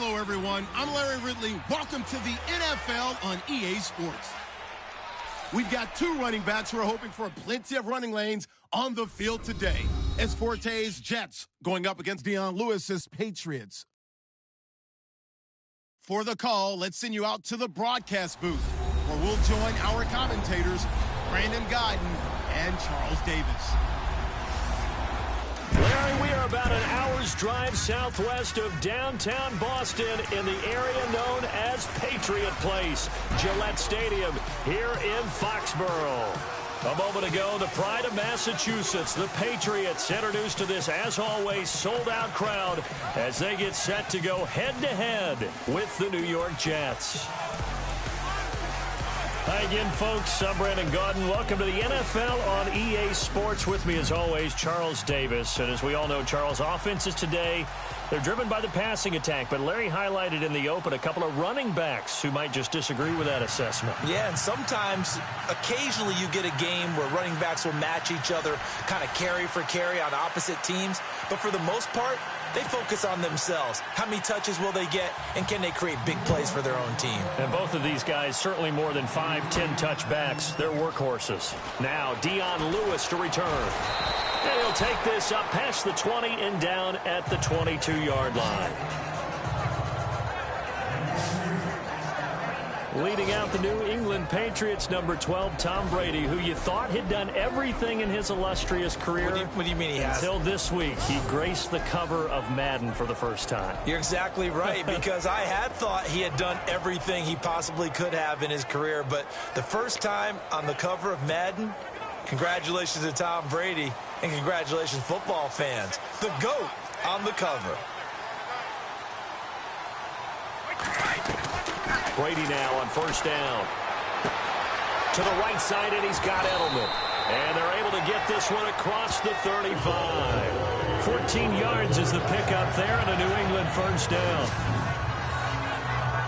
Hello, everyone. I'm Larry Ridley. Welcome to the NFL on EA Sports. We've got two running backs who are hoping for plenty of running lanes on the field today. It's Forte's Jets going up against Dion Lewis's Patriots. For the call, let's send you out to the broadcast booth, where we'll join our commentators, Brandon Godden and Charles Davis. Larry, we are about an hour's drive southwest of downtown Boston in the area known as Patriot Place, Gillette Stadium, here in Foxborough. A moment ago, the pride of Massachusetts, the Patriots, introduced to this, as always, sold-out crowd as they get set to go head-to-head with the New York Jets. Hi again, folks. I'm Brandon Godden. Welcome to the NFL on EA Sports. With me, as always, Charles Davis. And as we all know, Charles, offenses today, they're driven by the passing attack. But Larry highlighted in the open a couple of running backs who might just disagree with that assessment. Yeah, and sometimes, occasionally you get a game where running backs will match each other, kind of carry for carry on opposite teams. But for the most part, they focus on themselves. How many touches will they get, and can they create big plays for their own team? And both of these guys, certainly more than 5-10 touchbacks. They're workhorses. Now, Dion Lewis to return. And he'll take this up past the 20 and down at the 22-yard line. Leading out the New England Patriots, number 12, Tom Brady, who you thought had done everything in his illustrious career. What do you mean he has? Until this week, he graced the cover of Madden for the first time. You're exactly right, because I had thought he had done everything he possibly could have in his career. But the first time on the cover of Madden, congratulations to Tom Brady, and congratulations, football fans. The GOAT on the cover. Brady now on first down. To the right side, and he's got Edelman. And they're able to get this one across the 35. 14 yards is the pickup there, and a New England first down.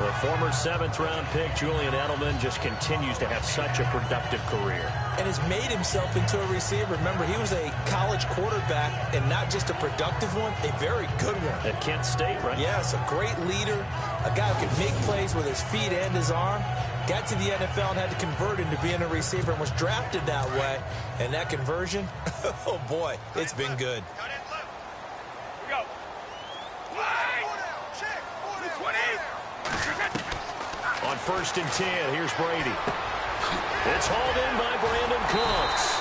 The former 7th-round pick, Julian Edelman, just continues to have such a productive career. And has made himself into a receiver. Remember, he was a college quarterback, and not just a productive one, a very good one. At Kent State, right? Yes, a great leader, a guy who can make plays with his feet and his arm. Got to the NFL and had to convert into being a receiver and was drafted that way. And that conversion, oh boy, it's been good. On first and 10, here's Brady. It's hauled in by Brandon Cooks.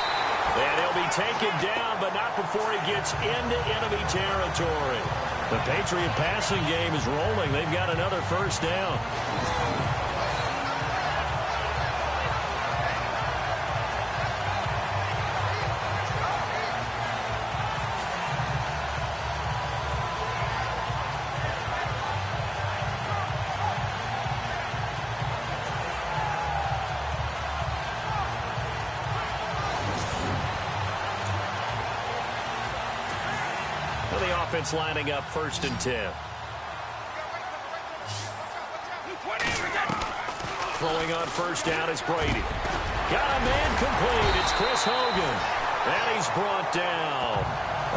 And he'll be taken down, but not before he gets into enemy territory. The Patriot passing game is rolling. They've got another first down. Offense lining up first and 10. Throwing on first down is Brady. Got a man complete. It's Chris Hogan. And he's brought down.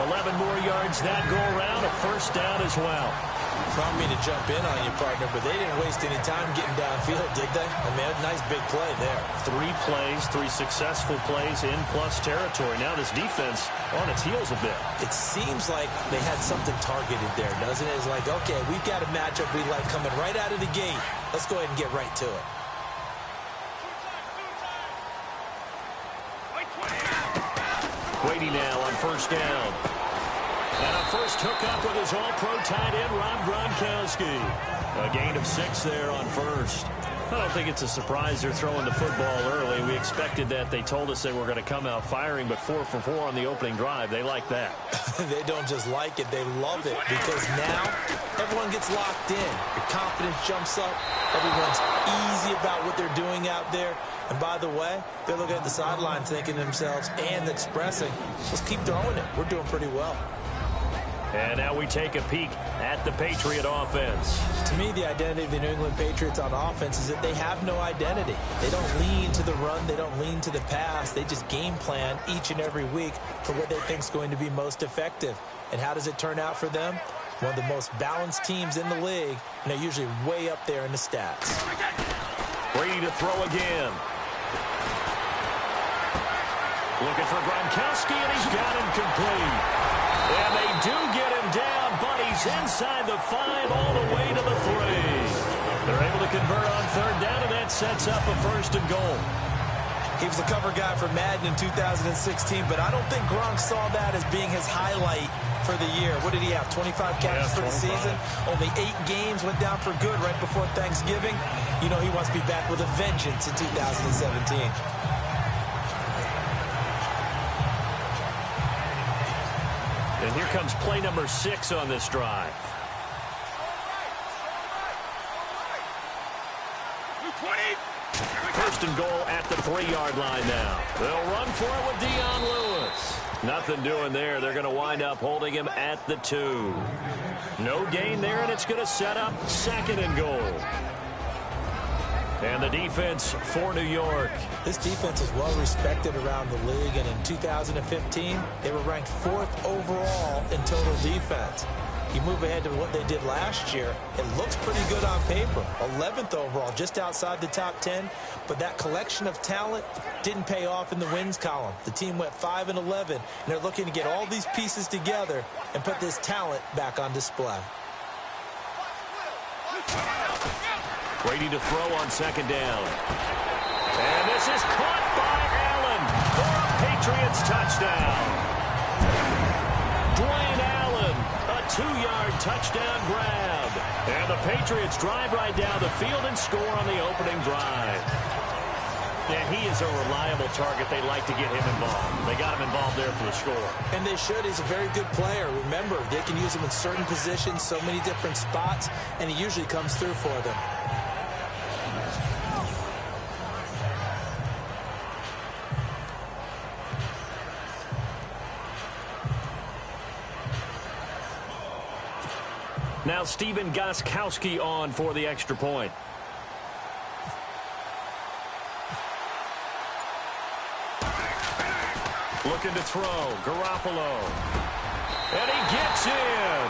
11 more yards that go around. A first down as well. Prompted me to jump in on you, partner, but they didn't waste any time getting downfield, did they? I mean, a nice big play there. 3 plays, 3 successful plays in plus territory. Now this defense on its heels a bit. It seems like they had something targeted there, doesn't it? It's like, okay, we've got a matchup we like coming right out of the gate. Let's go ahead and get right to it. Brady now on first down. And a first hookup with his all-pro tight end, Rob Gronkowski. A gain of 6 there on first. I don't think it's a surprise they're throwing the football early. We expected that. They told us they were going to come out firing, but 4 for 4 on the opening drive. They like that. They don't just like it, they love it, because now everyone gets locked in. Your confidence jumps up. Everyone's easy about what they're doing out there. And by the way, they're looking at the sideline thinking to themselves and expressing, let's keep throwing it. We're doing pretty well. And now we take a peek at the Patriot offense. To me, the identity of the New England Patriots on offense is that they have no identity. They don't lean to the run. They don't lean to the pass. They just game plan each and every week for what they think is going to be most effective. And how does it turn out for them? one of the most balanced teams in the league, and they're usually way up there in the stats. Brady to throw again. Looking for Gronkowski, and he's got him complete. And they do get him down, but he's inside the 5 all the way to the 3. They're able to convert on third down, and that sets up a 1st and goal. He was the cover guy for Madden in 2016, but I don't think Gronk saw that as being his highlight for the year. What did he have, 25 catches for the season? Only 8 games, went down for good right before Thanksgiving. You know he wants to be back with a vengeance in 2017. And here comes play number 6 on this drive. First and goal at the 3-yard line now. They'll run for it with Dion Lewis. Nothing doing there. They're going to wind up holding him at the 2. No gain there, and it's going to set up 2nd and goal. And the defense for New York. This defense is well respected around the league, and in 2015, they were ranked 4th overall in total defense. You move ahead to what they did last year, it looks pretty good on paper. 11th overall, just outside the top 10, but that collection of talent didn't pay off in the wins column. The team went 5-11, and they're looking to get all these pieces together and put this talent back on display. Brady to throw on 2nd down. And this is caught by Allen for a Patriots touchdown. Dwayne Allen, a 2-yard touchdown grab. And the Patriots drive right down the field and score on the opening drive. And he is a reliable target. They like to get him involved. They got him involved there for the score. And they should. He's a very good player. Remember, they can use him in certain positions, so many different spots, and he usually comes through for them. Now Stephen Gostkowski on for the extra point. Looking to throw. Garoppolo. And he gets in.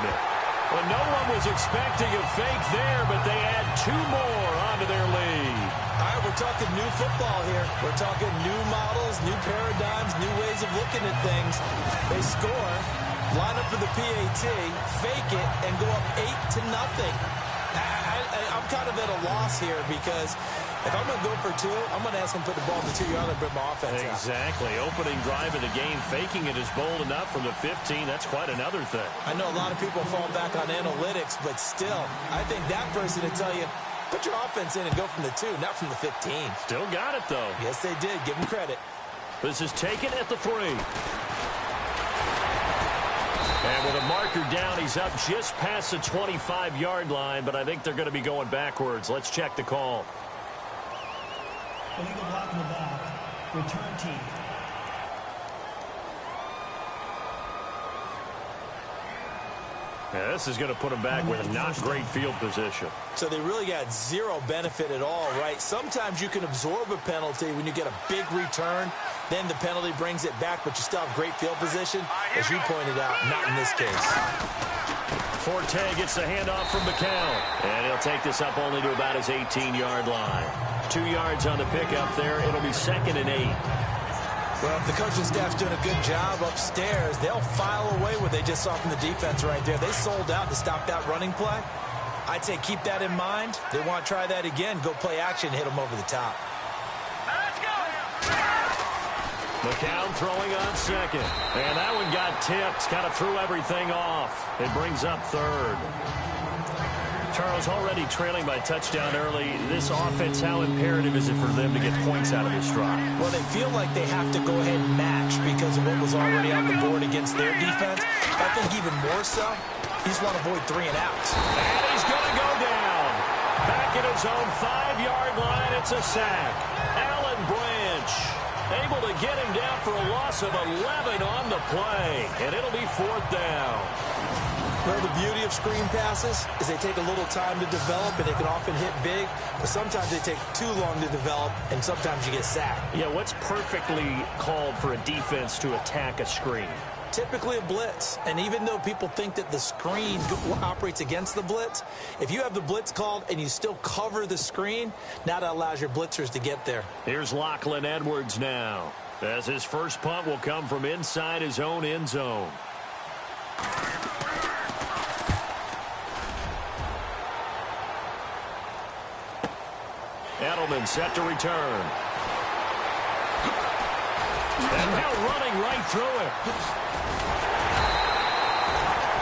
Well, no one was expecting a fake there, but they add 2 more onto their lead. All right, we're talking new football here. We're talking new models, new paradigms, new ways of looking at things. They score. Line up for the PAT, fake it, and go up 8-0. I'm kind of at a loss here because if I'm going to go for 2, I'm going to ask him to put the ball in the 2-yard line and bring my offense out. Exactly. Opening drive of the game, faking it is bold enough from the 15. That's quite another thing. I know a lot of people fall back on analytics, but still, I think that person would tell you, put your offense in and go from the 2, not from the 15. Still got it, though. Yes, they did. Give them credit. This is taken at the 3. And with a marker down, he's up just past the 25-yard line, but I think they're going to be going backwards. Let's check the call. Illegal block in the back. Return team. Yeah, this is going to put them back with not great field position. So they really got 0 benefit at all, right? Sometimes you can absorb a penalty when you get a big return. Then the penalty brings it back, but you still have great field position. As you pointed out, not in this case. Forte gets the handoff from McCown. And he'll take this up only to about his 18-yard line. 2 yards on the pickup there. It'll be 2nd and 8. Well, if the coaching staff's doing a good job upstairs, they'll file away what they just saw from the defense right there. They sold out to stop that running play. I'd say keep that in mind. They want to try that again. Go play action, hit them over the top. McCown throwing on 2nd. And that one got tipped. Kind of threw everything off. It brings up 3rd. Charles, already trailing by touchdown early. This offense, how imperative is it for them to get points out of this drive? Well, they feel like they have to go ahead and match because of what was already on the board against their defense. I think even more so, you just want to avoid 3 and outs. And he's going to go down. Back at his own 5-yard line, it's a sack. Alan Branch able to get him down for a loss of 11 on the play. And it'll be 4th down. Well, the beauty of screen passes is they take a little time to develop, and they can often hit big, but sometimes they take too long to develop, and sometimes you get sacked. Yeah, what's perfectly called for a defense to attack a screen? typically a blitz. And even though people think that the screen operates against the blitz, if you have the blitz called and you still cover the screen, now that allows your blitzers to get there. Here's Lachlan Edwards now, as his first punt will come from inside his own end zone. Edelman set to return. And now running right through it.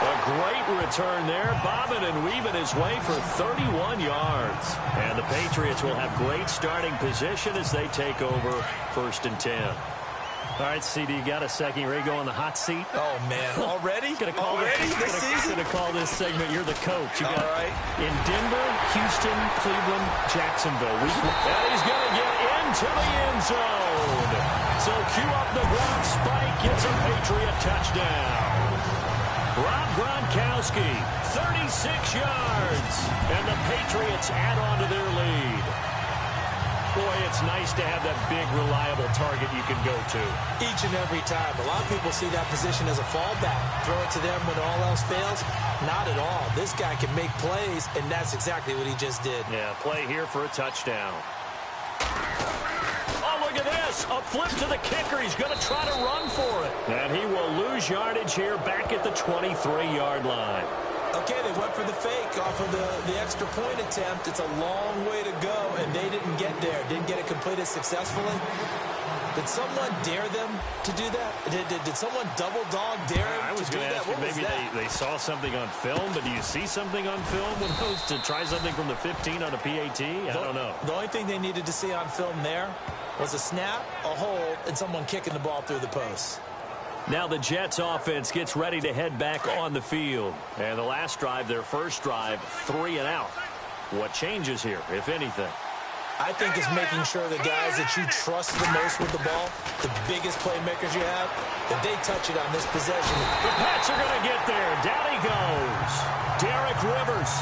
A great return there, bobbing and weaving his way for 31 yards. And the Patriots will have great starting position as they take over 1st and 10. All right, CD, you got a second. You ready to go on the hot seat? Oh, man. Already? Gonna call Already this season? Gonna call this segment, you're the coach. You got all right. In Denver, Houston, Cleveland, Jacksonville. And he's gonna get into the end zone. So cue up the Gronk spike, gets a Patriot touchdown. Rob Gronkowski, 36 yards. And the Patriots add on to their lead. Boy, it's nice to have that big, reliable target you can go to. Each and every time. A lot of people see that position as a fallback. Throw it to them when all else fails. Not at all. This guy can make plays, and that's exactly what he just did. Yeah, play here for a touchdown. Oh, look at this. A flip to the kicker. He's going to try to run for it. And he will lose yardage here back at the 23-yard line. Okay, they went for the fake off of the extra point attempt. It's a long way to go, and they didn't get there. Didn't get it completed successfully. Did someone dare them to do that? Did someone double dog dare him to do that? What was that? Maybe they saw something on film, but do you see something on film when those to try something from the 15 on a PAT? I don't know. The only thing they needed to see on film there was a snap, a hold, and someone kicking the ball through the post. Now the Jets offense gets ready to head back on the field. And the last drive, their first drive, 3 and out. What changes here, if anything? I think it's making sure the guys that you trust the most with the ball, the biggest playmakers you have, that they touch it on this possession. The Pats are going to get there. Down he goes. Derek Rivers,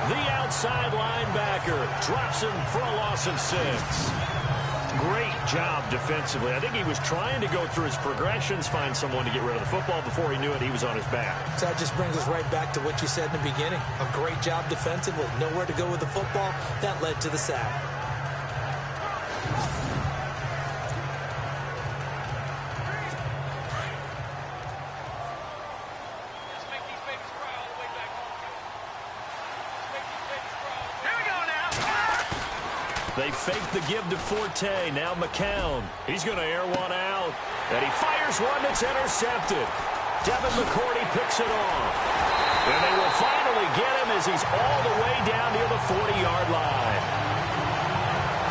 the outside linebacker, drops him for a loss of 6. Great job defensively. I think he was trying to go through his progressions, find someone to get rid of the football. Before he knew it, he was on his back. So that just brings us right back to what you said in the beginning. A great job defensively. Nowhere to go with the football. That led to the sack. They fake the give to Forte. Now McCown. He's going to air one out. And he fires one that's intercepted. Devin McCourty picks it off. And they will finally get him as he's all the way down near the 40-yard line.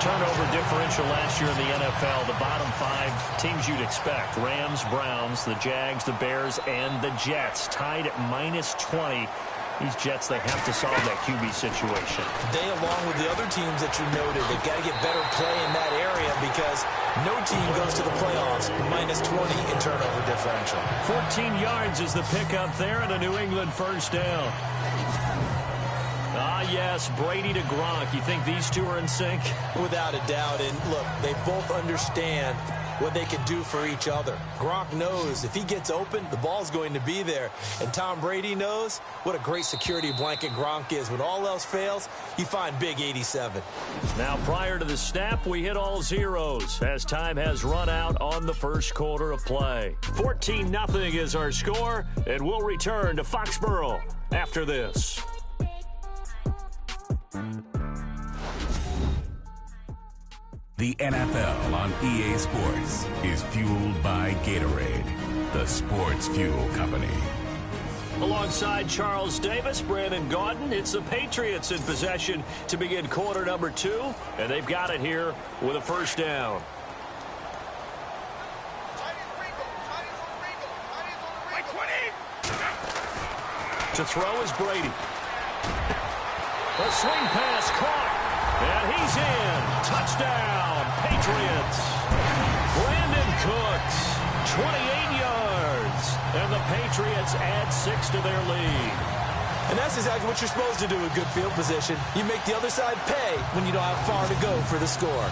Turnover differential last year in the NFL. The bottom 5 teams you'd expect. Rams, Browns, the Jags, the Bears, and the Jets. Tied at -20. These Jets, they have to solve that QB situation. They, along with the other teams that you noted, they've got to get better play in that area because no team goes to the playoffs -20 in turnover differential. 14 yards is the pickup there and a New England first down. Ah, yes, Brady to Gronk. You think these two are in sync? Without a doubt. And look, they both understand what they can do for each other. Gronk knows if he gets open, the ball's going to be there. And Tom Brady knows what a great security blanket Gronk is. When all else fails, you find Big 87. Now, prior to the snap, we hit all zeros as time has run out on the first quarter of play. 14-0 is our score, and we'll return to Foxborough after this. The NFL on EA Sports is fueled by Gatorade, the sports fuel company. Alongside Charles Davis, Brandon Gaudin, it's the Patriots in possession to begin quarter number 2, and they've got it here with a first down. To throw is Brady. A swing pass caught, and he's in. Touchdown, Patriots. Brandon Cooks, 28 yards, and the Patriots add 6 to their lead. And that's exactly what you're supposed to do with good field position. You make the other side pay when you don't have far to go for the score.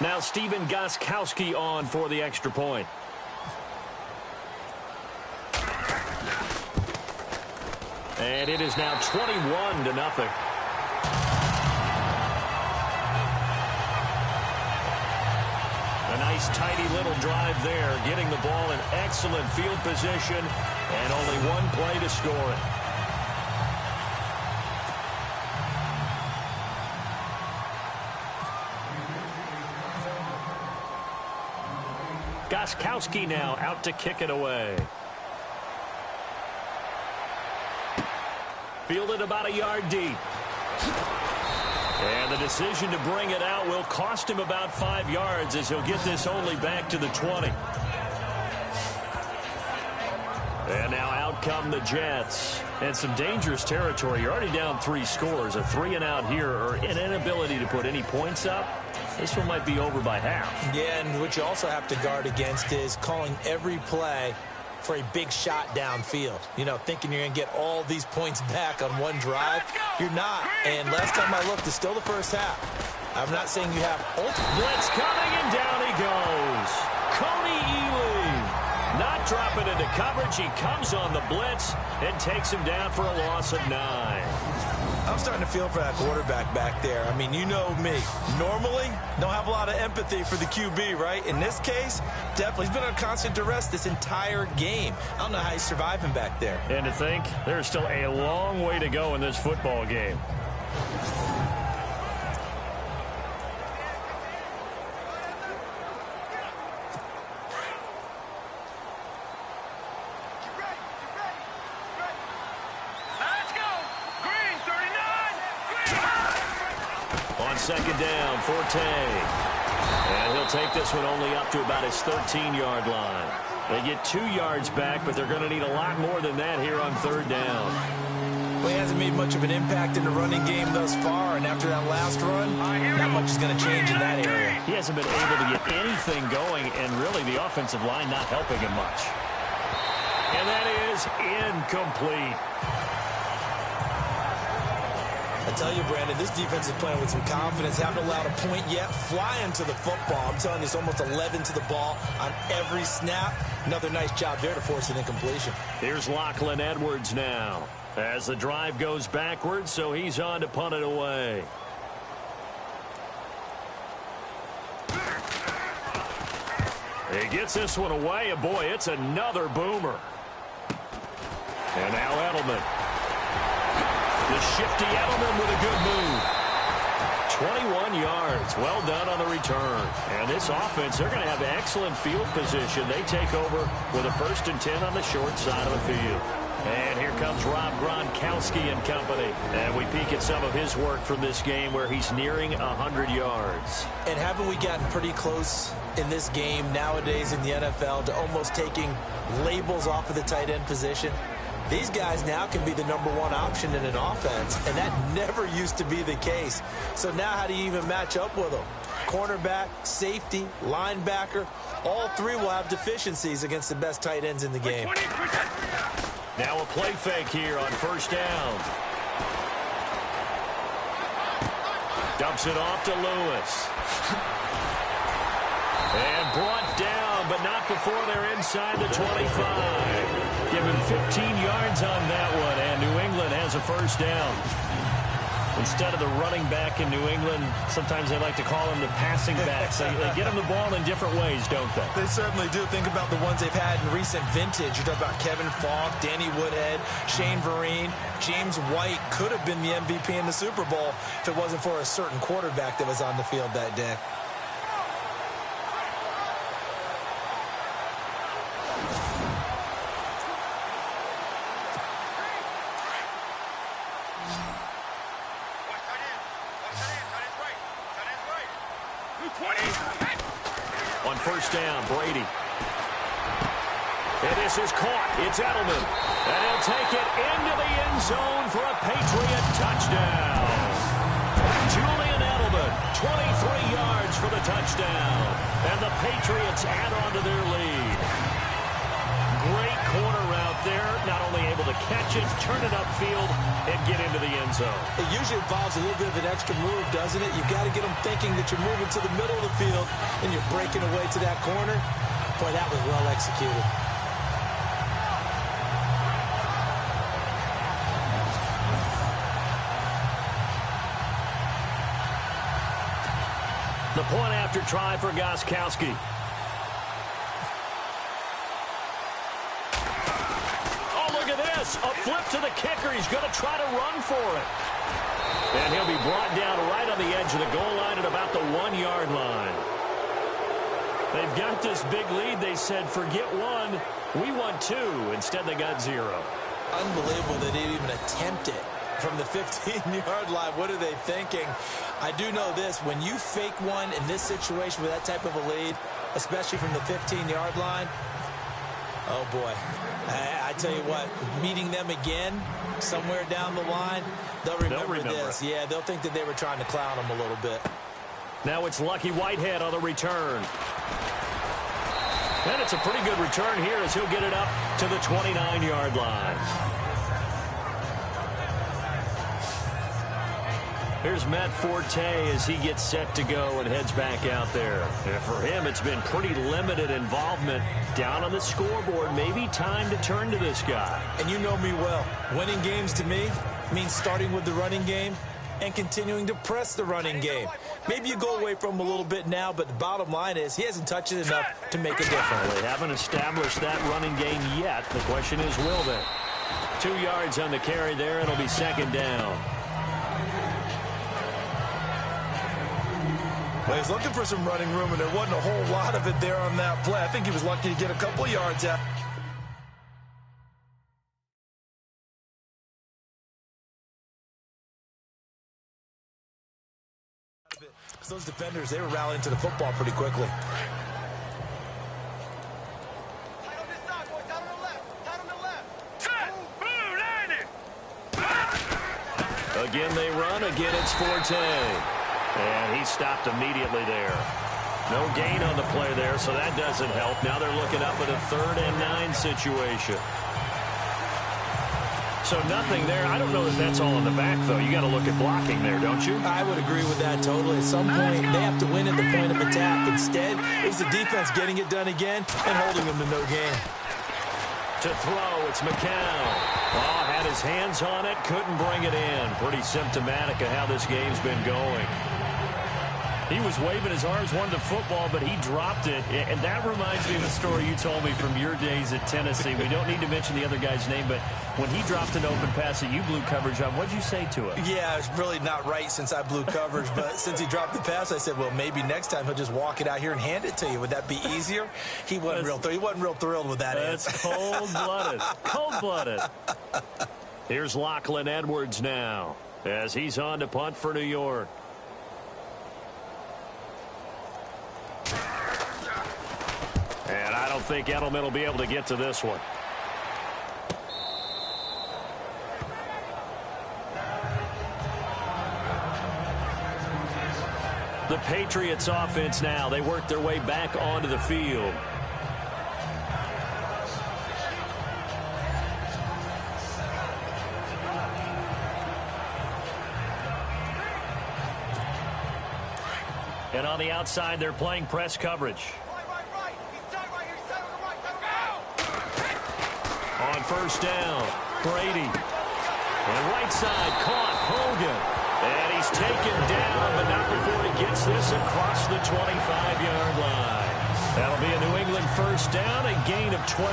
Now Stephen Gostkowski on for the extra point. And it is now 21-0. A nice, tidy little drive there, getting the ball in excellent field position, and only one play to score it. Gostkowski now out to kick it away. Fielded about a yard deep. And the decision to bring it out will cost him about 5 yards as he'll get this only back to the 20. And now out come the Jets. And some dangerous territory. You're already down 3 scores. A 3-and-out here, or an inability to put any points up. This one might be over by half. Yeah, and what you also have to guard against is calling every play for a big shot downfield. You know, thinking you're going to get all these points back on one drive. You're not. And last time I looked, it's still the first half. I'm not saying you have ultimate. Blitz coming, and down he goes. Cody Ealy not dropping into coverage. He comes on the blitz and takes him down for a loss of 9. I'm starting to feel for that quarterback back there. I mean, you know me. Normally, don't have a lot of empathy for the QB, right? In this case, definitely. He's been on constant duress this entire game. I don't know how he's surviving back there. And to think, there's still a long way to go in this football game. Second down, Forte. And he'll take this one only up to about his 13-yard line. They get 2 yards back, but they're going to need a lot more than that here on third down. Well, he hasn't made much of an impact in the running game thus far, and after that last run, not much is going to change in that area. He hasn't been able to get anything going, and really the offensive line not helping him much. And that is incomplete. I tell you, Brandon, this defense is playing with some confidence. Haven't allowed a point yet. Flying to the football. I'm telling you, it's almost 11 to the ball on every snap. Another nice job there to force an incompletion. Here's Lachlan Edwards now as the drive goes backwards, so he's on to punt it away. He gets this one away, and boy, it's another boomer. And now Edelman. The shifty Edelman with a good move. 21 yards. Well done on the return. And this offense, they're going to have excellent field position. They take over with a 1st and 10 on the short side of the field. And here comes Rob Gronkowski and company. And we peek at some of his work from this game where he's nearing 100 yards. And haven't we gotten pretty close in this game nowadays in the NFL to almost taking labels off of the tight end position? These guys now can be the #1 option in an offense, and that never used to be the case. So now how do you even match up with them? Cornerback, safety, linebacker, all three will have deficiencies against the best tight ends in the game. Now a play fake here on 1st down. Dumps it off to Lewis. And brought down, but not before they're inside the 25. Give him 15 yards on that one, and New England has a 1st down. Instead of the running back in New England, sometimes they like to call them the passing backs. They get them the ball in different ways, don't they? They certainly do. Think about the ones they've had in recent vintage. You talk about Kevin Falk, Danny Woodhead, Shane Vereen. James White could have been the MVP in the Super Bowl if it wasn't for a certain quarterback that was on the field that day. On 1st down, Brady. And this is caught. It's Edelman. And he'll take it into the end zone for a Patriot touchdown. Julian Edelman, 23 yards for the touchdown. And the Patriots add on to their lead. Great corner route there. Not only able to catch it, turn it upfield, and get into the end zone. It usually involves a little bit of an extra move, doesn't it? You've got to get them thinking that you're moving to the middle of the field and you're breaking away to that corner. Boy, that was well executed. The point after try for Gostkowski. Oh, look at this. A flip to the kicker. He's going to try to run for it. And he'll be brought down right on the edge of the goal line at about the 1-yard line. They've got this big lead. They said, forget one. We want two. Instead, they got 0. Unbelievable they didn't even attempt it from the 15-yard line. What are they thinking? I do know this. When you fake one in this situation with that type of a lead, especially from the 15-yard line, oh, boy. I tell you what, meeting them again somewhere down the line, they'll remember this. Yeah, they'll think that they were trying to clown them a little bit. Now it's Lucky Whitehead on the return. And it's a pretty good return here as he'll get it up to the 29-yard line. Here's Matt Forte as he gets set to go and heads back out there. And for him, it's been pretty limited involvement down on the scoreboard. Maybe time to turn to this guy. And you know me well. Winning games to me means starting with the running game and continuing to press the running game. Maybe you go away from him a little bit now, but the bottom line is he hasn't touched it enough to make a difference. They haven't established that running game yet. The question is, will they? 2 yards on the carry there. It'll be second down. Well, he's looking for some running room, and there wasn't a whole lot of it there on that play. I think he was lucky to get a couple of yards out. Those defenders, they were rallying to the football pretty quickly. Again, they run. Again, it's Forte. And he stopped immediately there. No gain on the play there, so that doesn't help. Now they're looking up at a 3rd and 9 situation. So nothing there. I don't know if that's all in the back, though. You got to look at blocking there, don't you? I would agree with that totally. At some point, they have to win at the point of attack. Instead, it was the defense getting it done again and holding them to no gain. To throw, it's McCown. Oh, had his hands on it, couldn't bring it in. Pretty symptomatic of how this game's been going. He was waving his arms, wanted the football, but he dropped it. And that reminds me of a story you told me from your days at Tennessee. We don't need to mention the other guy's name, but when he dropped an open pass that you blew coverage on, what'd you say to him? Yeah, it's really not right since I blew coverage, but since he dropped the pass, I said, well, maybe next time he'll just walk it out here and hand it to you. Would that be easier? He wasn't real thrilled with that answer. That's cold-blooded. Cold-blooded. Here's Lachlan Edwards now as he's on to punt for New York. And I don't think Edelman will be able to get to this one. The Patriots offense now. They work their way back onto the field. And on the outside, they're playing press coverage. On first down, Brady. And right side, caught Hogan. And he's taken down, but not before he gets this across the 25-yard line. That'll be a New England first down, a gain of 12.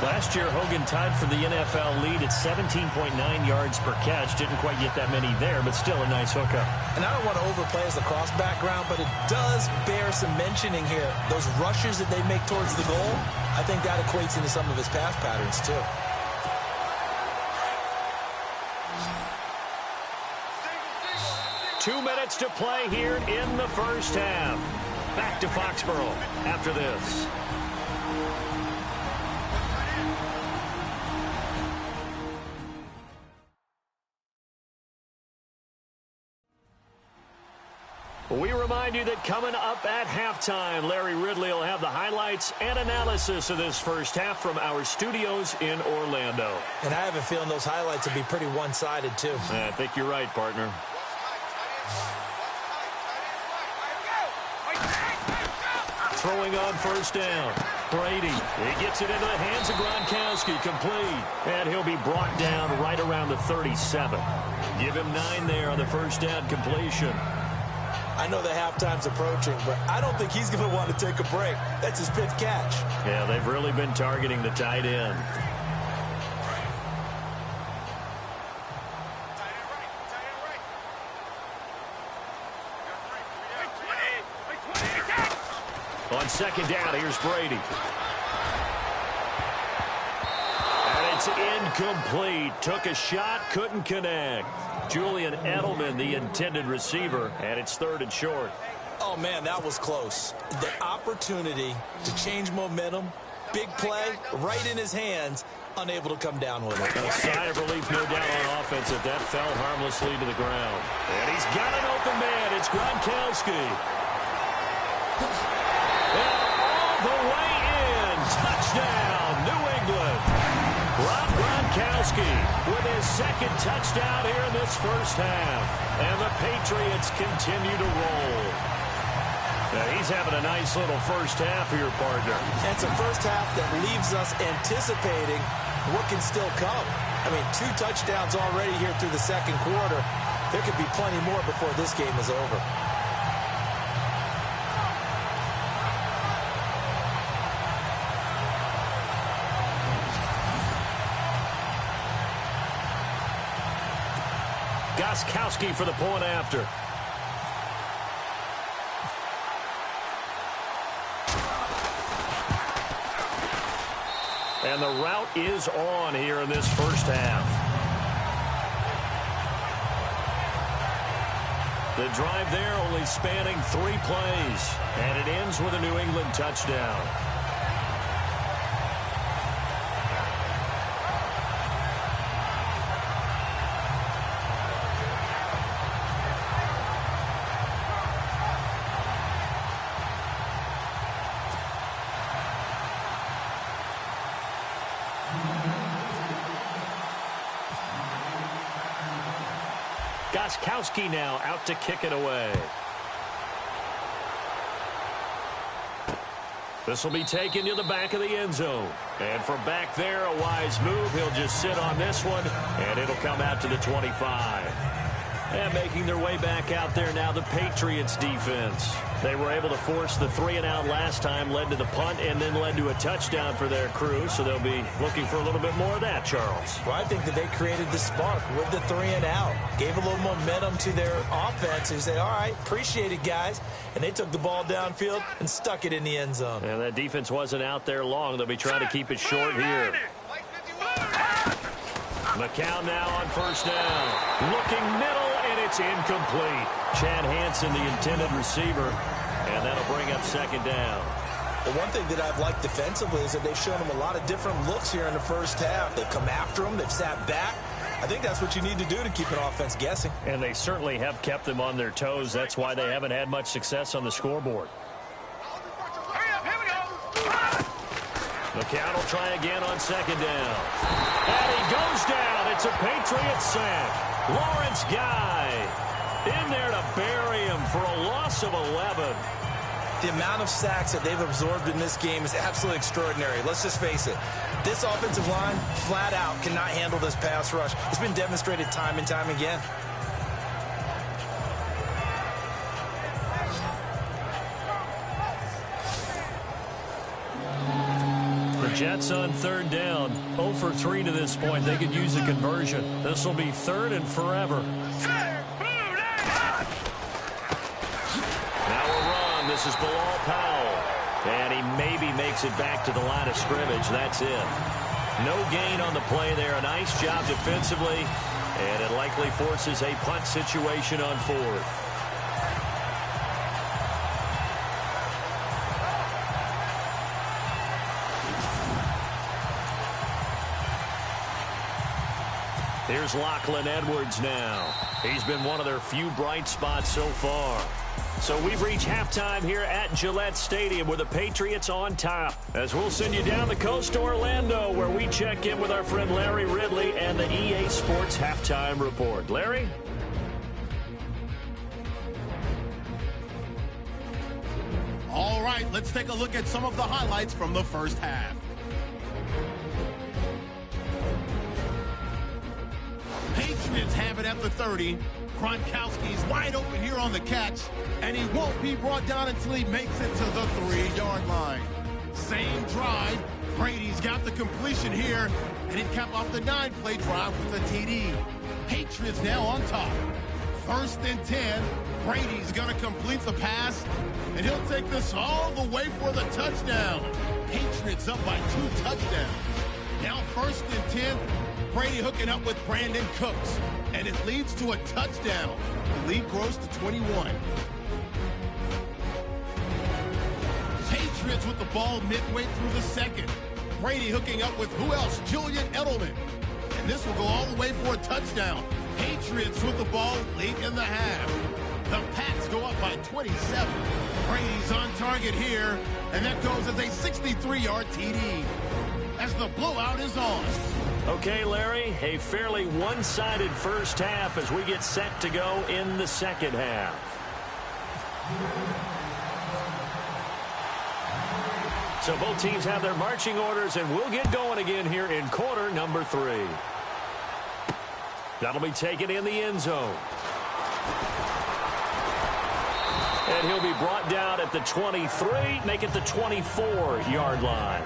Last year, Hogan tied for the NFL lead at 17.9 yards per catch. Didn't quite get that many there, but still a nice hookup. And I don't want to overplay as the cross background, but it does bear some mentioning here. Those rushes that they make towards the goal, I think that equates into some of his pass patterns, too. Two minutes to play here in the first half. Back to Foxborough after this. We remind you that coming up at halftime, Larry Ridley will have the highlights and analysis of this first half from our studios in Orlando. And I have a feeling those highlights will be pretty one-sided, too. I think you're right, partner. Throwing on first down. Brady, he gets it into the hands of Gronkowski, complete. And he'll be brought down right around the 37. Give him 9 there on the first down completion. I know the halftime's approaching, but I don't think he's going to want to take a break. That's his 5th catch. Yeah, they've really been targeting the tight end. On second down, here's Brady. And it's incomplete. Took a shot, couldn't connect. Julian Edelman, the intended receiver, and it's 3rd and short. Oh, man, that was close. The opportunity to change momentum, big play, right in his hands, unable to come down with it. A sigh of relief, no doubt, on offense that that fell harmlessly to the ground. And he's got an open man. It's Gronkowski. All the way in. Touchdown, New England. Rob Gronkowski with his 2nd touchdown here in this first half. And the Patriots continue to roll. Now, he's having a nice little first half here, partner. It's a first half that leaves us anticipating what can still come. I mean, 2 touchdowns already here through the 2nd quarter. There could be plenty more before this game is over. Gostkowski for the point after. And the route is on here in this first half. The drive there only spanning 3 plays. And it ends with a New England touchdown. Gostkowski now out to kick it away. This will be taken to the back of the end zone. And from back there, a wise move. He'll just sit on this one, and it'll come out to the 25. And making their way back out there now, the Patriots defense. They were able to force the 3-and-out last time, led to the punt, and then led to a touchdown for their crew. So they'll be looking for a little bit more of that, Charles. Well, I think that they created the spark with the 3-and-out. Gave a little momentum to their offense. They said, all right, appreciate it, guys. And they took the ball downfield and stuck it in the end zone. And that defense wasn't out there long. They'll be trying to keep it short here. McCown now on first down. Looking middle, and it's incomplete. Chad Hansen, the intended receiver, and that'll bring up second down. The one thing that I've liked defensively is that they've shown them a lot of different looks here in the first half. They've come after them. They've sat back. I think that's what you need to do to keep an offense guessing. And they certainly have kept them on their toes. That's why they haven't had much success on the scoreboard. McCown will try again on second down. And he goes down. It's a Patriot sack. Lawrence Guy in there to bury him for a loss of 11. The amount of sacks that they've absorbed in this game is absolutely extraordinary. Let's just face it. This offensive line, flat out, cannot handle this pass rush. It's been demonstrated time and time again. Jets on third down. 0 for 3 to this point. They could use a conversion. This will be 3rd and forever. Now a run. This is Bilal Powell. And he maybe makes it back to the line of scrimmage. That's it. No gain on the play there. A nice job defensively. And it likely forces a punt situation on 4th. Here's Lachlan Edwards now. He's been one of their few bright spots so far. So we've reached halftime here at Gillette Stadium with the Patriots on top. As we'll send you down the coast to Orlando, where we check in with our friend Larry Ridley and the EA Sports Halftime Report. Larry? All right, let's take a look at some of the highlights from the first half. Patriots have it at the 30. Gronkowski's wide open here on the catch, and he won't be brought down until he makes it to the 3-yard line. Same drive. Brady's got the completion here, and he'd cap off the 9-play drive with a TD. Patriots now on top. 1st and 10. Brady's going to complete the pass, and he'll take this all the way for the touchdown. Patriots up by 2 touchdowns. Now 1st and 10. Brady hooking up with Brandon Cooks, and it leads to a touchdown. The lead grows to 21. Patriots with the ball midway through the second. Brady hooking up with who else? Julian Edelman. And this will go all the way for a touchdown. Patriots with the ball late in the half. The Pats go up by 27. Brady's on target here, and that goes as a 63-yard TD. As the blowout is on. Okay, Larry, a fairly one-sided first half as we get set to go in the second half. So both teams have their marching orders, and we'll get going again here in quarter number 3. That'll be taken in the end zone. And he'll be brought down at the 23, make it the 24-yard line.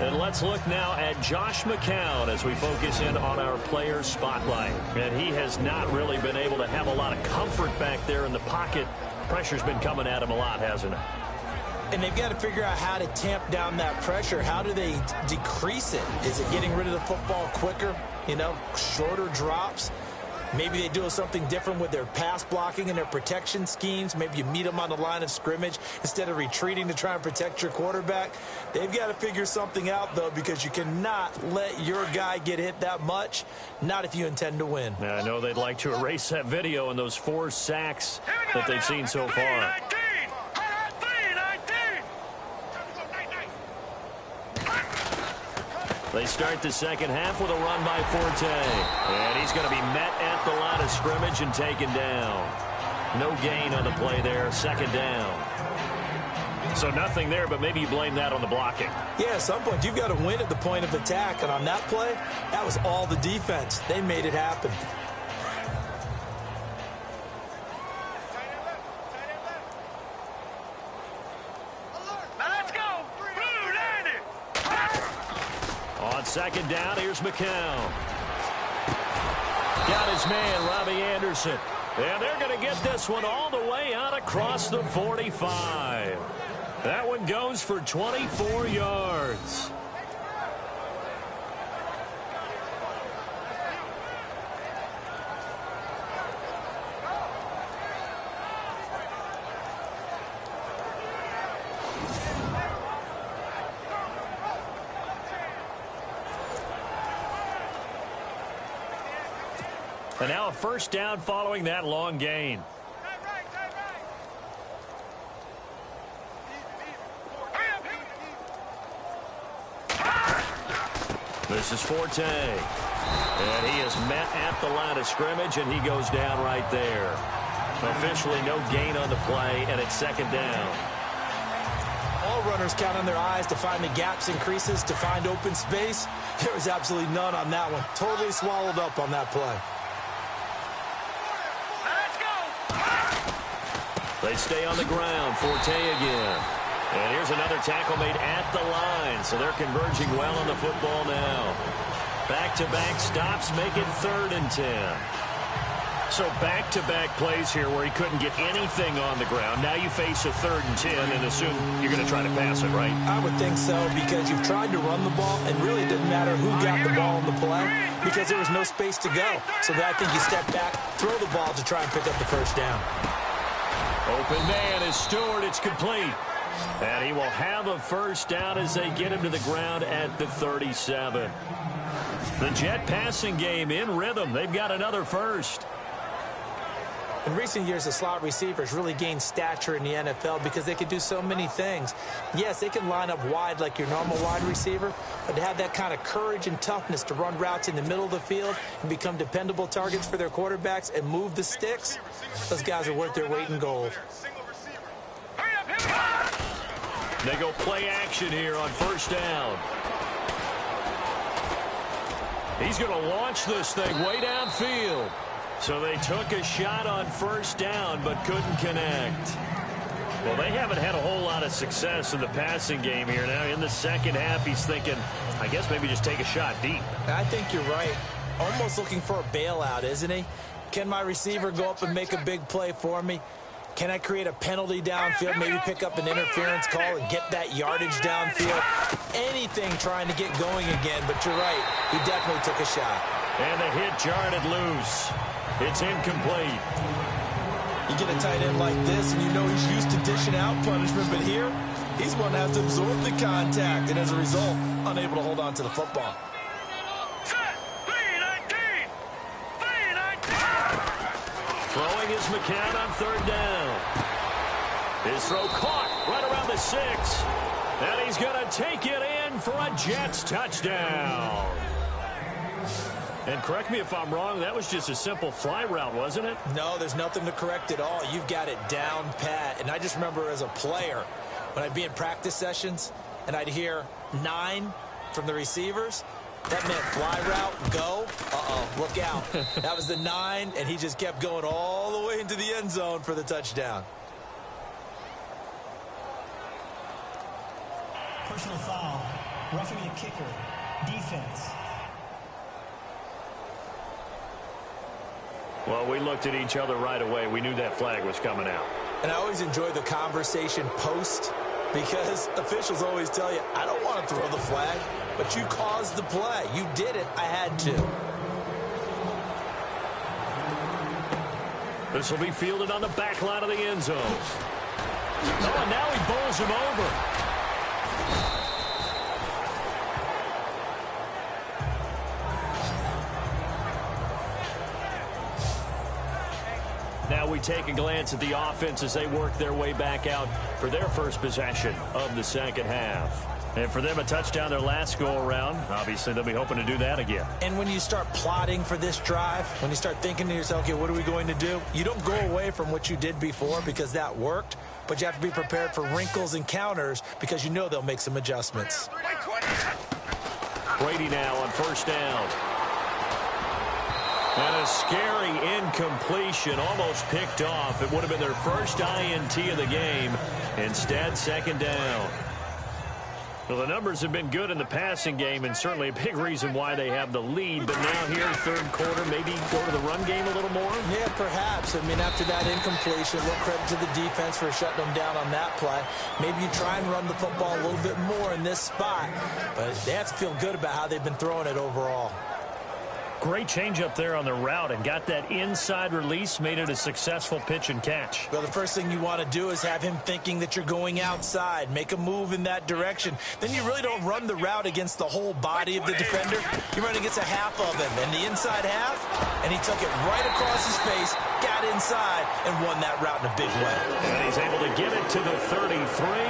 And let's look now at Josh McCown as we focus in on our player spotlight. And he has not really been able to have a lot of comfort back there in the pocket. Pressure's been coming at him a lot, hasn't it? And they've got to figure out how to tamp down that pressure. How do they decrease it? Is it getting rid of the football quicker? You know, shorter drops? Maybe they do something different with their pass blocking and their protection schemes. Maybe you meet them on the line of scrimmage instead of retreating to try and protect your quarterback. They've got to figure something out, though, because you cannot let your guy get hit that much, not if you intend to win. I know they'd like to erase that video and those 4 sacks that they've seen so far. They start the second half with a run by Forte. And he's going to be met at the line of scrimmage and taken down. No gain on the play there. Second down. So nothing there, but maybe you blame that on the blocking. Yeah, at some point you've got to win at the point of attack. And on that play, that was all the defense. They made it happen. Second down, here's McCown. Got his man, Robbie Anderson. And they're going to get this one all the way out across the 45. That one goes for 24 yards. And now a first down following that long gain. This is Forte. And he is met at the line of scrimmage, and he goes down right there. Officially no gain on the play, and it's second down. All runners count on their eyes to find the gaps and creases, to find open space. There was absolutely none on that one. Totally swallowed up on that play. They stay on the ground. Forte again. And here's another tackle made at the line. So they're converging well on the football now. Back-to-back stops make it 3rd and 10. So back-to-back plays here where he couldn't get anything on the ground. Now you face a 3rd and 10 and assume you're going to try to pass it, right? I would think so, because you've tried to run the ball, and really it didn't matter who got the ball in the play because there was no space to go. So I think you step back, throw the ball to try and pick up the first down. Open man is Stewart. It's complete. And he will have a first down as they get him to the ground at the 37. The Jet passing game in rhythm. They've got another first. In recent years, the slot receivers really gained stature in the NFL because they can do so many things. Yes, they can line up wide like your normal wide receiver, but to have that kind of courage and toughness to run routes in the middle of the field and become dependable targets for their quarterbacks and move the sticks, those guys are worth their weight in gold. They go play action here on first down. He's going to launch this thing way downfield. So they took a shot on first down but couldn't connect. Well, they haven't had a whole lot of success in the passing game here. Now in the second half, he's thinking, I guess maybe just take a shot deep. I think you're right. Almost looking for a bailout, isn't he? Can my receiver go up and make a big play for me? Can I create a penalty downfield, maybe pick up an interference call and get that yardage downfield? Anything trying to get going again, but you're right. He definitely took a shot. And the hit jarred it loose. It's incomplete. You get a tight end like this, and you know he's used to dishing out punishment, but here, he's going to have to absorb the contact, and as a result, unable to hold on to the football. Throwing is McCann on third down. His throw caught right around the 6. And he's going to take it in for a Jets touchdown. And correct me if I'm wrong, that was just a simple fly route, wasn't it? No, there's nothing to correct at all. You've got it down pat. And I just remember as a player, when I'd be in practice sessions and I'd hear 9 from the receivers, that meant fly route, go. Look out. That was the 9, and he just kept going all the way into the end zone for the touchdown. Personal foul. Roughing the kicker. Defense. Well, we looked at each other right away. We knew that flag was coming out. And I always enjoy the conversation post because officials always tell you, I don't want to throw the flag, but you caused the play. You did it. I had to. This will be fielded on the back line of the end zone. Oh, and now he bowls him over. Now we take a glance at the offense as they work their way back out for their first possession of the second half. And for them, a touchdown their last go-around. Obviously, they'll be hoping to do that again. And when you start plotting for this drive, when you start thinking to yourself, okay, what are we going to do? You don't go away from what you did before because that worked, but you have to be prepared for wrinkles and counters because you know they'll make some adjustments. Brady now on first down. And a scary incompletion, almost picked off. It would have been their first INT of the game. Instead, second down. Well, the numbers have been good in the passing game, and certainly a big reason why they have the lead. But now here, third quarter, maybe go to the run game a little more? Yeah, perhaps. I mean, after that incompletion, a little credit to the defense for shutting them down on that play. Maybe you try and run the football a little bit more in this spot. But they have to feel good about how they've been throwing it overall. Great change up there on the route and got that inside release, made it a successful pitch and catch. Well, the first thing you want to do is have him thinking that you're going outside, make a move in that direction. Then you really don't run the route against the whole body of the defender. You run against a half of him, and the inside half, and he took it right across his face, got inside, and won that route in a big way. And he's able to get it to the 33,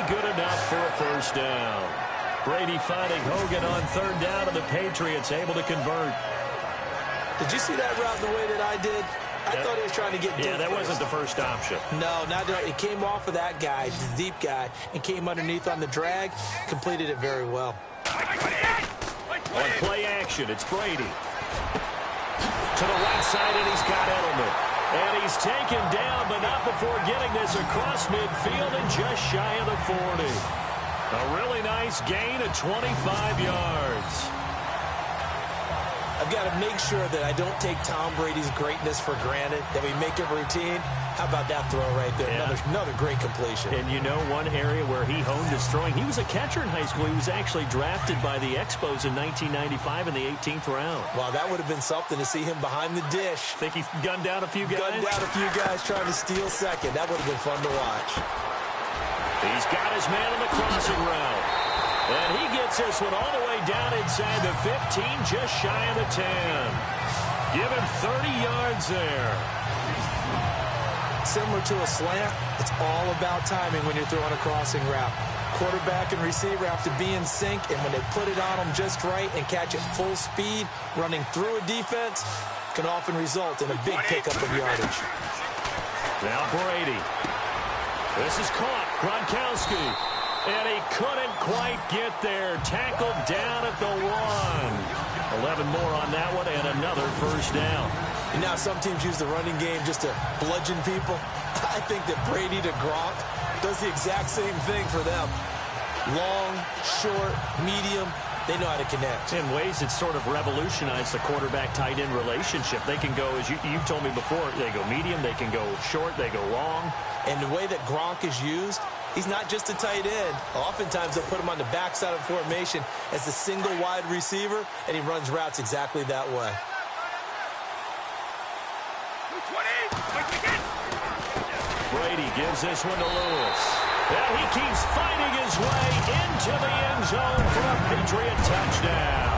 good enough for a first down. Brady finding Hogan on third down, and the Patriots able to convert. Did you see that route the way that I did? I thought he was trying to get deep. Yeah, that wasn't the first option. No, not that. It came off of that guy, the deep guy, and came underneath on the drag. Completed it very well. On play action, it's Brady. To the right side, and he's got Edelman. And he's taken down, but not before getting this across midfield and just shy of the 40. A really nice gain of 25 yards. I've got to make sure that I don't take Tom Brady's greatness for granted, that we make it routine. How about that throw right there? Yeah. Another great completion. And you know one area where he honed his throwing, he was a catcher in high school. He was actually drafted by the Expos in 1995 in the 18th round. Wow, that would have been something to see him behind the dish. Think he gunned down a few guys? Gunned down a few guys trying to steal second. That would have been fun to watch. He's got his man on the crossing route. And he gets this one all the way down inside the 15, just shy of the 10. Give him 30 yards there. similar to a slant. It's all about timing when you're throwing a crossing route. Quarterback and receiver have to be in sync, and when they put it on them just right and catch it full speed, running through a defense can often result in a big pickup of yardage. Now Brady. This is caught. Gronkowski. And he couldn't quite get there. Tackled down at the 1. 11 more on that one and another first down. And now some teams use the running game just to bludgeon people. I think that Brady to Gronk does the exact same thing for them. Long, short, medium, they know how to connect. In ways it's sort of revolutionized the quarterback-tight end relationship. They can go, as you told me before, they go medium, they can go short, they go long. And the way that Gronk is used, he's not just a tight end. Oftentimes they'll put him on the backside of formation as the single wide receiver, and he runs routes exactly that way. Brady gives this one to Lewis. And he keeps fighting his way into the end zone for a Patriot touchdown.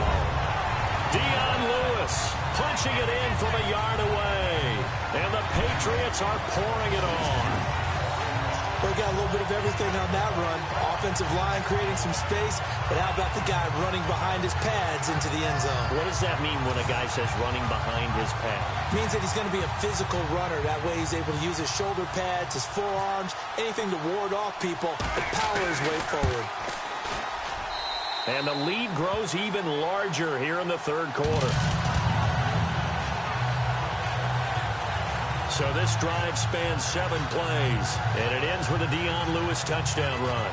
Dion Lewis punching it in from a yard away. And the Patriots are pouring it on. They got a little bit of everything on that run. Offensive line creating some space, but how about the guy running behind his pads into the end zone? What does that mean when a guy says running behind his pad? It means that he's going to be a physical runner. That way he's able to use his shoulder pads, his forearms, anything to ward off people and power his way forward. And the lead grows even larger here in the third quarter. So this drive spans 7 plays, and it ends with a Dion Lewis touchdown run.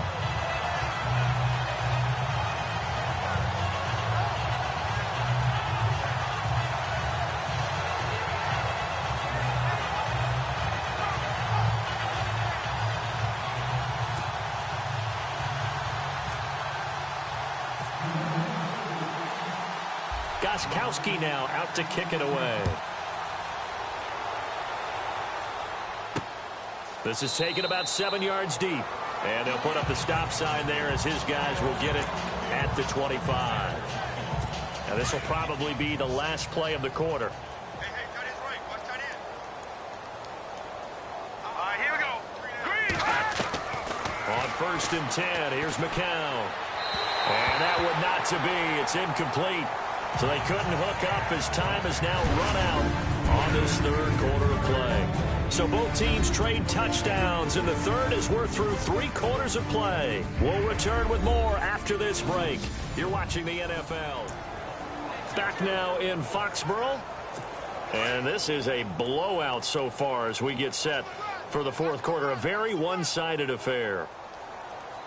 Gostkowski now out to kick it away. This is taken about 7 yards deep. And they'll put up the stop sign there as his guys will get it at the 25. Now this will probably be the last play of the quarter. Hey, tight end's right. Watch tight end. All right, here we go. Green. On 1st and 10, here's McCown. And that would not to be. It's incomplete. So they couldn't hook up as time is now run out on this third quarter of play. So both teams trade touchdowns in the third as we're through 3 quarters of play. We'll return with more after this break. You're watching the NFL. Back now in Foxborough. And this is a blowout so far as we get set for the fourth quarter. A very one-sided affair.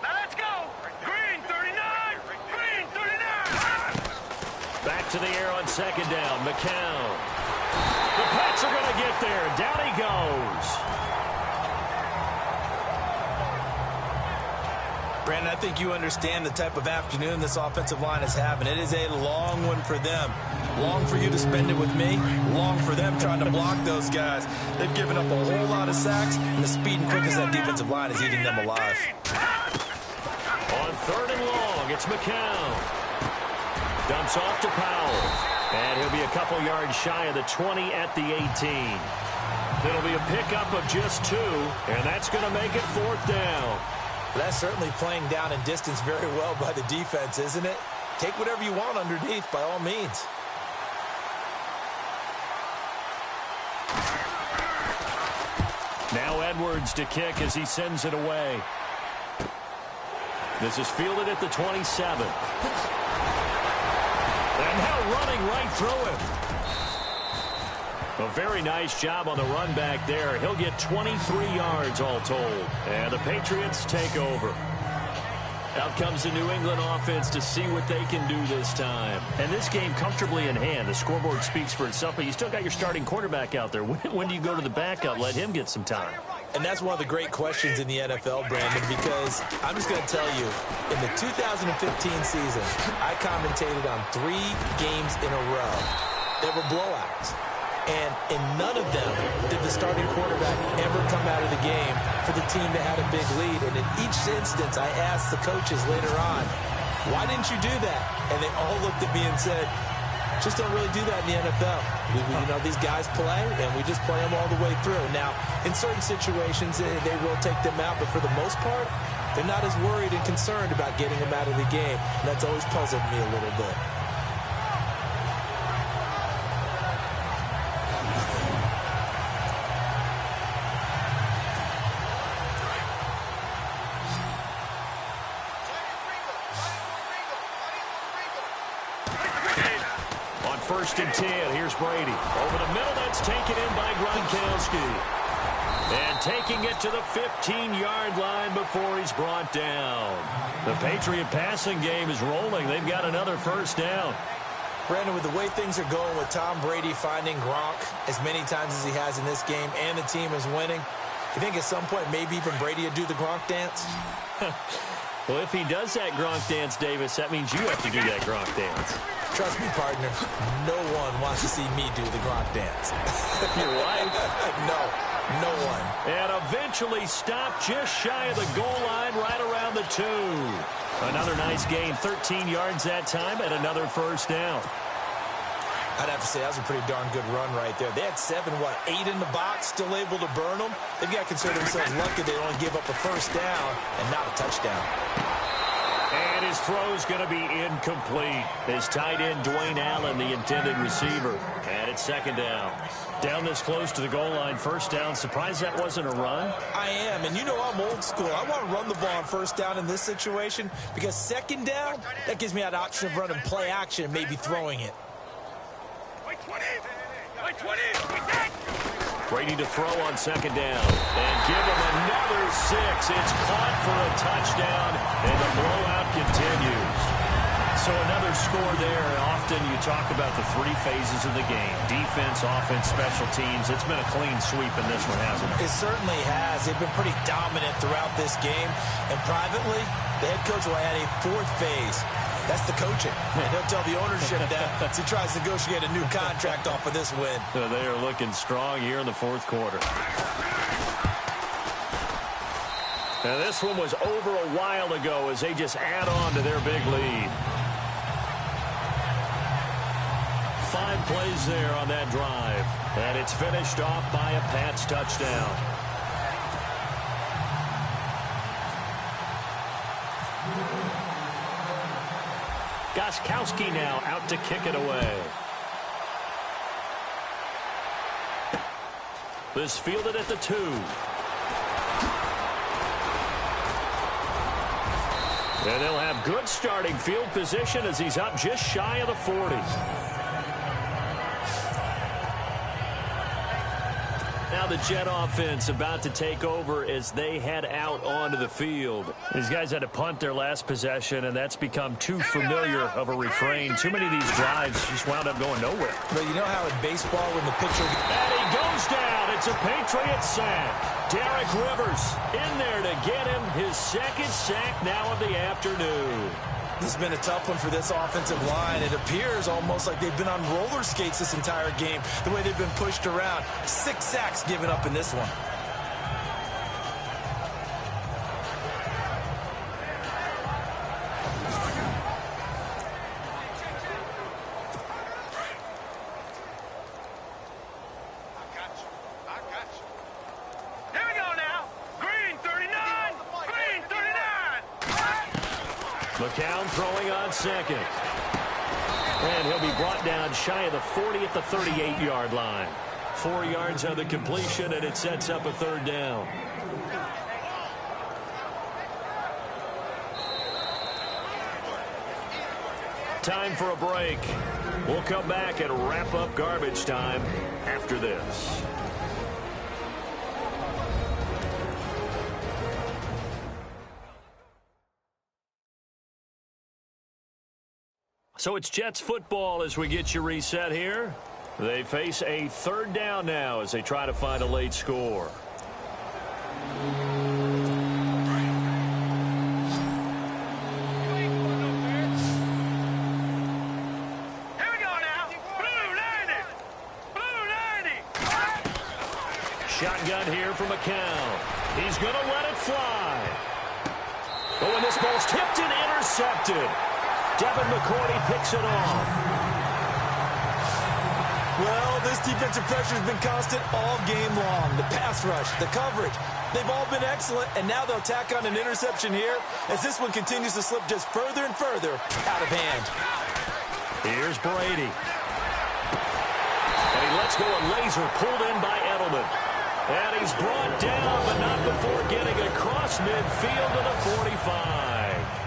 Now let's go. Green 39. Green 39. Back to the air on 2nd down. McCown. The Pats are going to get there. Down he goes. Brandon, I think you understand the type of afternoon this offensive line is having. It is a long one for them. Long for you to spend it with me. Long for them trying to block those guys. They've given up a whole lot of sacks, and the speed and quickness of that defensive line is eating them alive. On 3rd and long, it's McCown. Dumps off to Powell. And he'll be a couple yards shy of the 20 at the 18. It'll be a pickup of just 2, and that's going to make it 4th down. That's certainly playing down in distance very well by the defense, isn't it? Take whatever you want underneath by all means. Now Edwards to kick as he sends it away. This is fielded at the 27. And now running right through him. A very nice job on the run back there. He'll get 23 yards all told. And the Patriots take over. Out comes the New England offense to see what they can do this time. And this game comfortably in hand. The scoreboard speaks for itself, but you still got your starting quarterback out there. When do you go to the backup? Let him get some time. And that's one of the great questions in the NFL, Brandon, because I'm just going to tell you, in the 2015 season, I commentated on 3 games in a row. They were blowouts. And in none of them did the starting quarterback ever come out of the game for the team that had a big lead. And in each instance, I asked the coaches later on, why didn't you do that? And they all looked at me and said, Just don't really do that in the NFL. You know, these guys play, and we just play them all the way through. Now, in certain situations, they will take them out, but for the most part, they're not as worried and concerned about getting them out of the game. And that's always puzzled me a little bit. First and 10. Here's Brady. Over the middle, that's taken in by Gronkowski. And taking it to the 15-yard line before he's brought down. The Patriot passing game is rolling. They've got another first down. Brandon, with the way things are going with Tom Brady finding Gronk as many times as he has in this game and the team is winning, you think at some point maybe even Brady would do the Gronk dance? Well, if he does that Gronk dance, Davis, that means you have to do that Gronk dance. Trust me, partner, no one wants to see me do the Gronk dance. Your wife? No one. And eventually stopped just shy of the goal line right around the 2. Another nice gain, 13 yards that time, and another first down. I'd have to say that was a pretty darn good run right there. They had 8 in the box, still able to burn them. They've got to consider themselves lucky they only gave up a first down and not a touchdown. And his throw's going to be incomplete. His tight end, Dwayne Allen, the intended receiver. And it's second down. Down this close to the goal line, first down. Surprised that wasn't a run? I am, and you know I'm old school. I want to run the ball on first down in this situation because second down, that gives me that option of running play action and maybe throwing it. Brady to throw on second down. And give him another 6. It's caught for a touchdown, and the blowout continues. So another score there. Often you talk about the 3 phases of the game. Defense, offense, special teams. It's been a clean sweep in this one, hasn't it? It certainly has. They've been pretty dominant throughout this game. And privately, the head coach will add a 4th phase. That's the coaching. And he'll tell the ownership that as he tries to negotiate a new contract off of this win. So they are looking strong here in the 4th quarter. Now this one was over a while ago as they just add on to their big lead. 5 plays there on that drive. And it's finished off by a Pats touchdown. Gostkowski now out to kick it away. This fielded at the 2. And they'll have good starting field position as he's up just shy of the 40. Now the Jet offense about to take over as they head out onto the field. These guys had to punt their last possession, and that's become too familiar of a refrain. Too many of these drives just wound up going nowhere. But you know how in baseball when the pitcher... And he goes down. It's a Patriot sack. Derek Rivers in there to get him his 2nd sack now of the afternoon. This has been a tough one for this offensive line. It appears almost like they've been on roller skates this entire game, the way they've been pushed around. 6 sacks given up in this one. McCown throwing on second. And he'll be brought down shy of the 40 at the 38-yard line. 4 yards on the completion, and it sets up a 3rd down. Time for a break. We'll come back and wrap up garbage time after this. So it's Jets football as we get you reset here. They face a 3rd down now as they try to find a late score. Here we go now. Blue 90. Blue 90. Shotgun here from McCown. He's going to let it fly. Oh, and this ball's tipped and intercepted. Devin McCourty picks it off. Well, this defensive pressure has been constant all game long. The pass rush, the coverage, they've all been excellent, and now they'll tack on an interception here as this one continues to slip just further and further out of hand. Here's Brady. And he lets go a laser pulled in by Edelman. And he's brought down, but not before getting across midfield to the 45.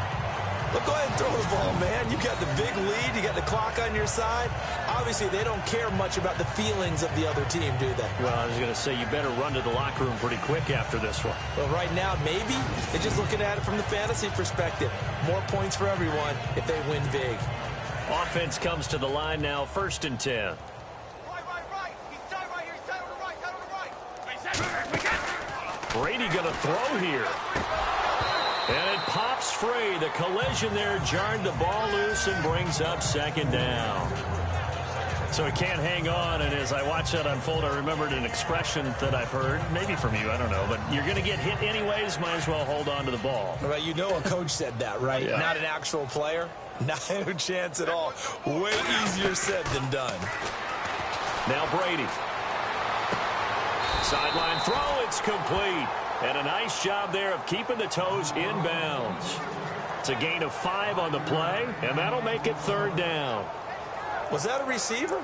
Look, go ahead and throw the ball, man. You got the big lead. You got the clock on your side. Obviously, they don't care much about the feelings of the other team, do they? Well, I was going to say, you better run to the locker room pretty quick after this one. Well, right now, maybe. They're just looking at it from the fantasy perspective. More points for everyone if they win big. Offense comes to the line now, 1st and 10. Right. He's tied right here. He's tied on the right. Brady going to throw here. And it pops free. The collision there jarred the ball loose and brings up 2nd down. So he can't hang on, and as I watch that unfold, I remembered an expression that I've heard, maybe from you, I don't know, but you're going to get hit anyways, might as well hold on to the ball. Well, you know a coach said that, right? Yeah. Not an actual player. Not a chance at all. Way easier said than done. Now Brady. Sideline throw, it's complete. And a nice job there of keeping the toes inbounds. It's a gain of 5 on the play, and that'll make it 3rd down. Was that a receiver?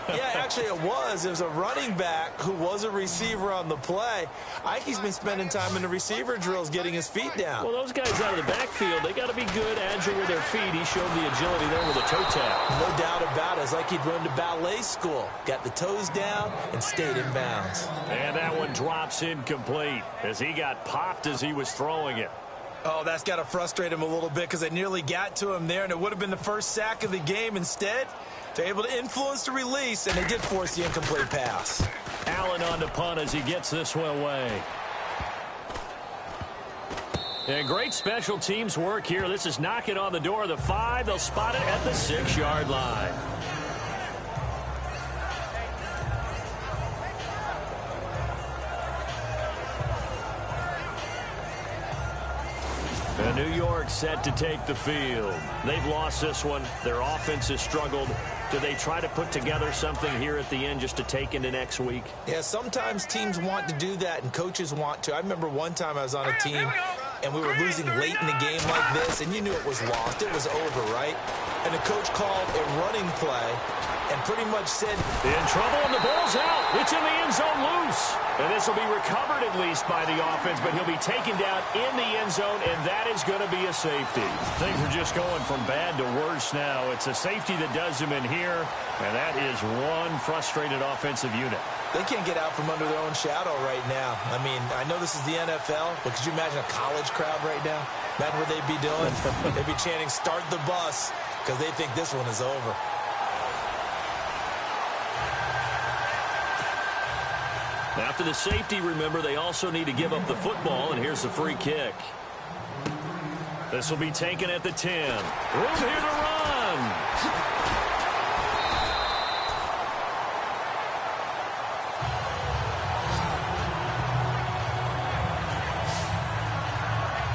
Yeah, actually it was. It was a running back who was a receiver on the play. I think he's been spending time in the receiver drills getting his feet down. Well, those guys out of the backfield, they got to be good, agile with their feet. He showed the agility there with a toe tap. No doubt about it. It's like he'd run to ballet school. Got the toes down and stayed in bounds. And that one drops incomplete as he got popped as he was throwing it. Oh, that's got to frustrate him a little bit because they nearly got to him there, and it would have been the first sack of the game. Instead, they're able to influence the release, and they did force the incomplete pass. Allen on the punt as he gets this one away. And great special teams work here. This is knocking on the door of the 5. They'll spot it at the 6-yard line. And New York set to take the field. They've lost this one. Their offense has struggled. Do they try to put together something here at the end just to take into next week? Yeah, sometimes teams want to do that and coaches want to. I remember one time I was on a team and we were losing late in the game like this, and you knew it was lost. It was over, right? And the coach called a running play and pretty much said, in trouble, and the ball's out. It's in the end zone loose. And this will be recovered at least by the offense, but he'll be taken down in the end zone, and that is going to be a safety. Things are just going from bad to worse now. It's a safety that does him in here, and that is one frustrated offensive unit. They can't get out from under their own shadow right now. I mean, I know this is the NFL, but could you imagine a college crowd right now? Imagine what they'd be doing. They'd be chanting, "Start the bus," because they think this one is over. After the safety, remember, they also need to give up the football, and here's the free kick. This will be taken at the 10. Room here to run.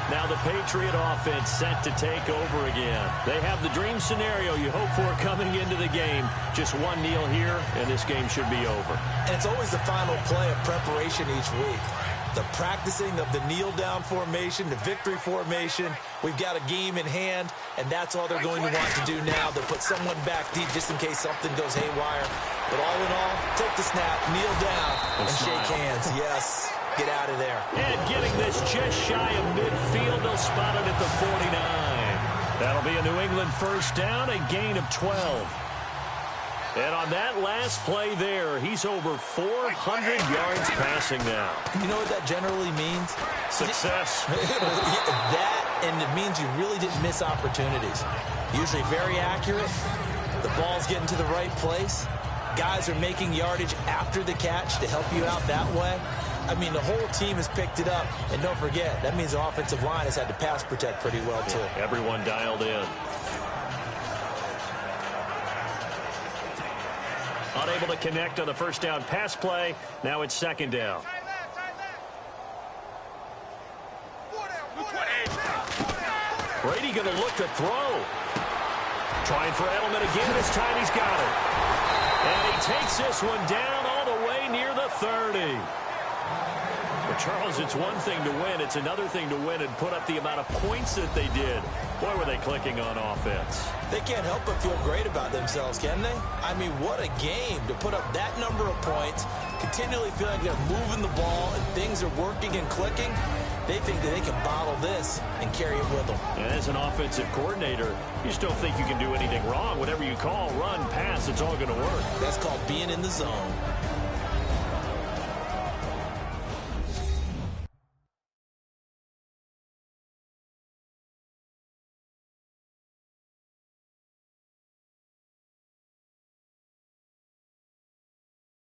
Now the Patriot offense set to take over again. They have the dream scenario you hope for coming into the game. Just one kneel here, and this game should be over. And it's always the final play of preparation each week. The practicing of the kneel-down formation, the victory formation. We've got a game in hand, and that's all they're going to want to do now. They'll put someone back deep just in case something goes haywire. But all in all, take the snap, kneel down, and shake hands. Yes. Get out of there. And getting this just shy of midfield, they'll spot it at the 49. That'll be a New England first down, a gain of 12. And on that last play there, he's over 400 yards passing now. You know what that generally means? Success. That, and it means you really didn't miss opportunities. Usually very accurate. The ball's getting to the right place. Guys are making yardage after the catch to help you out that way. I mean, the whole team has picked it up. And don't forget, that means the offensive line has had to pass protect pretty well, too. Yeah, everyone dialed in. Unable to connect on the first down pass play. Now it's 2nd down. Brady going to look to throw. Trying for Edelman again. This time he's got it. And he takes this one down all the way near the 30. Well, Charles, it's one thing to win. It's another thing to win and put up the amount of points that they did. Boy, were they clicking on offense. They can't help but feel great about themselves, can they? I mean, what a game to put up that number of points, continually feeling like they're moving the ball and things are working and clicking. They think that they can bottle this and carry it with them. And as an offensive coordinator, you just don't think you can do anything wrong. Whatever you call, run, pass, it's all going to work. That's called being in the zone.